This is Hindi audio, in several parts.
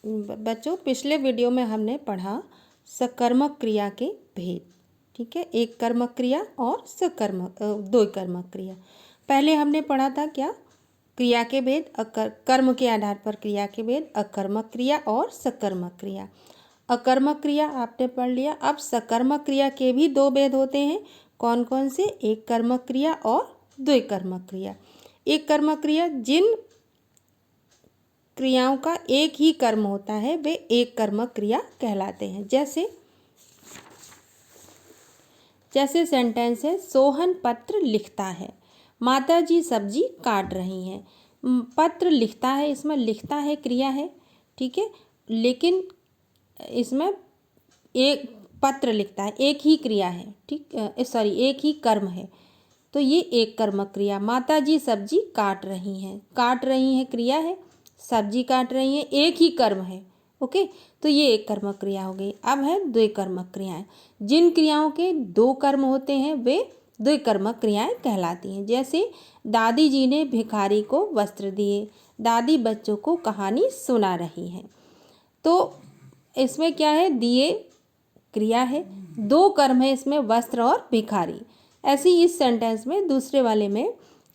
बच्चों पिछले वीडियो में हमने पढ़ा सकर्मक क्रिया के भेद। ठीक है, एक कर्मक क्रिया और सकर्मक दो कर्मक क्रिया। पहले हमने पढ़ा था क्या, क्रिया के भेद, कर्म के आधार पर क्रिया के भेद, अकर्मक क्रिया और सकर्मक क्रिया। अकर्मक क्रिया आपने पढ़ लिया। अब सकर्मक क्रिया के भी दो भेद होते हैं। कौन कौन से? एक कर्मक क्रिया और द्वि कर्मक क्रिया। एक कर्मक क्रिया, जिन क्रियाओं का एक ही कर्म होता है वे एक कर्मक क्रिया कहलाते हैं। जैसे सेंटेंस है, सोहन पत्र लिखता है, माताजी सब्जी काट रही हैं। पत्र लिखता है, इसमें लिखता है क्रिया है, ठीक है, लेकिन इसमें एक पत्र लिखता है, एक ही क्रिया है, ठीक, सॉरी एक ही कर्म है, तो ये एक कर्मक क्रिया। माताजी सब्जी काट रही हैं क्रिया है, सब्जी काट रही हैं एक ही कर्म है। ओके, तो ये एक कर्मक क्रिया हो गई। अब है द्विकर्मक क्रियाएं। जिन क्रियाओं के दो कर्म होते हैं वे द्विकर्मक क्रियाएं कहलाती हैं। जैसे दादी जी ने भिखारी को वस्त्र दिए, दादी बच्चों को कहानी सुना रही हैं। तो इसमें क्या है, दिए क्रिया है, दो कर्म है इसमें, वस्त्र और भिखारी। ऐसे ही इस सेंटेंस में दूसरे वाले में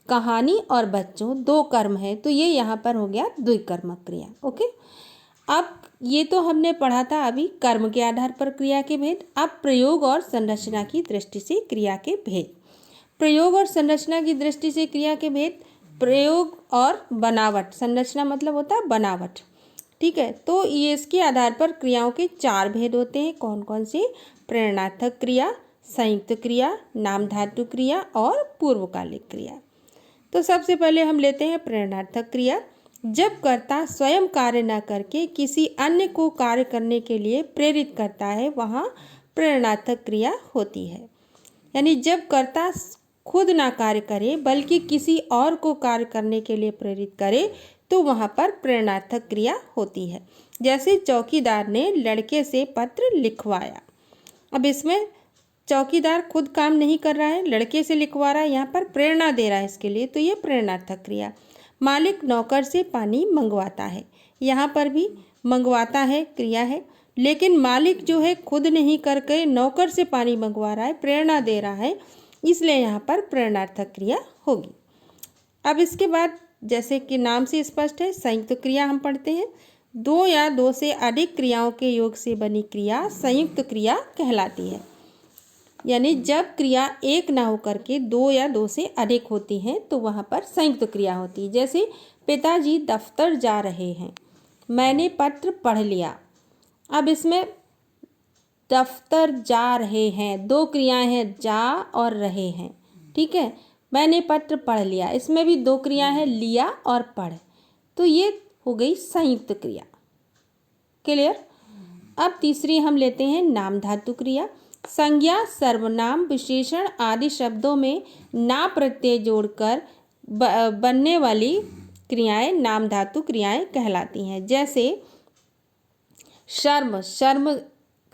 कहानी और बच्चों दो कर्म है, तो ये यहाँ पर हो गया द्विकर्मक क्रिया। ओके, अब ये तो हमने पढ़ा था अभी कर्म के आधार पर क्रिया के भेद। अब प्रयोग और संरचना की दृष्टि से क्रिया के भेद। प्रयोग और संरचना की दृष्टि से क्रिया के भेद। प्रयोग और बनावट, संरचना मतलब होता है बनावट, ठीक है। तो ये इसके आधार पर क्रियाओं के चार भेद होते हैं। कौन कौन से? प्रेरणार्थक क्रिया, संयुक्त क्रिया, नाम धातु क्रिया और पूर्वकालिक क्रिया। तो सबसे पहले हम लेते हैं प्रेरणार्थक क्रिया। जब कर्ता स्वयं कार्य न करके किसी अन्य को कार्य करने के लिए प्रेरित करता है, वहाँ प्रेरणार्थक क्रिया होती है। यानी जब कर्ता खुद ना कार्य करे बल्कि किसी और को कार्य करने के लिए प्रेरित करे, तो वहाँ पर प्रेरणार्थक क्रिया होती है। जैसे चौकीदार ने लड़के से पत्र लिखवाया। अब इसमें चौकीदार खुद काम नहीं कर रहा है, लड़के से लिखवा रहा है, यहाँ पर प्रेरणा दे रहा है इसके लिए, तो ये प्रेरणार्थक क्रिया। मालिक नौकर से पानी मंगवाता है, यहाँ पर भी मंगवाता है क्रिया है, लेकिन मालिक जो है खुद नहीं करके नौकर से पानी मंगवा रहा है, प्रेरणा दे रहा है, इसलिए यहाँ पर प्रेरणार्थक क्रिया होगी। अब इसके बाद जैसे कि नाम से स्पष्ट है, संयुक्त क्रिया हम पढ़ते हैं। दो या दो से अधिक क्रियाओं के योग से बनी क्रिया संयुक्त क्रिया कहलाती है। यानी जब क्रिया एक ना होकर के दो या दो से अधिक होती हैं तो वहाँ पर संयुक्त क्रिया होती है। जैसे पिताजी दफ्तर जा रहे हैं, मैंने पत्र पढ़ लिया। अब इसमें दफ्तर जा रहे हैं, दो क्रियाएं हैं, जा और रहे हैं, ठीक है। मैंने पत्र पढ़ लिया, इसमें भी दो क्रियाएं हैं, लिया और पढ़, तो ये हो गई संयुक्त क्रिया। क्लियर। अब तीसरी हम लेते हैं नाम धातु क्रिया। संज्ञा, सर्वनाम, विशेषण आदि शब्दों में ना प्रत्यय जोड़कर बनने वाली क्रियाएं नाम धातु क्रियाएं कहलाती हैं। जैसे शर्म, शर्म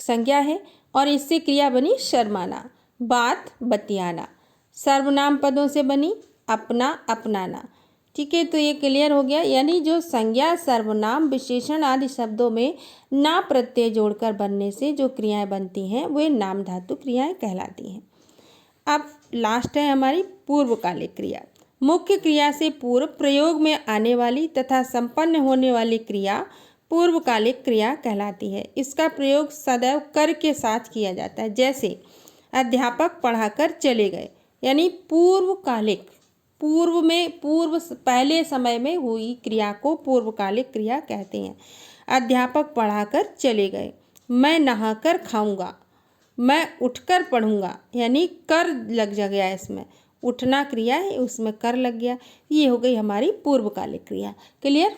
संज्ञा है और इससे क्रिया बनी शर्माना। बात, बतियाना। सर्वनाम पदों से बनी अपना, अपनाना, ठीक है। तो ये क्लियर हो गया। यानी जो संज्ञा, सर्वनाम, विशेषण आदि शब्दों में ना प्रत्यय जोड़कर बनने से जो क्रियाएं बनती हैं वे नाम धातु क्रियाएं कहलाती हैं। अब लास्ट है हमारी पूर्वकालिक क्रिया। मुख्य क्रिया से पूर्व प्रयोग में आने वाली तथा संपन्न होने वाली क्रिया पूर्वकालिक क्रिया कहलाती है। इसका प्रयोग सदैव कर के साथ किया जाता है। जैसे अध्यापक पढ़ाकर चले गए, यानी पूर्वकालिक, पूर्व में, पूर्व पहले समय में हुई क्रिया को पूर्वकालिक क्रिया कहते हैं। अध्यापक पढ़ाकर चले गए। मैं नहाकर खाऊंगा, मैं उठकर पढ़ूंगा, यानी कर लग गया इसमें, उठना क्रिया है उसमें कर लग गया। ये हो गई हमारी पूर्वकालिक क्रिया। क्लियर।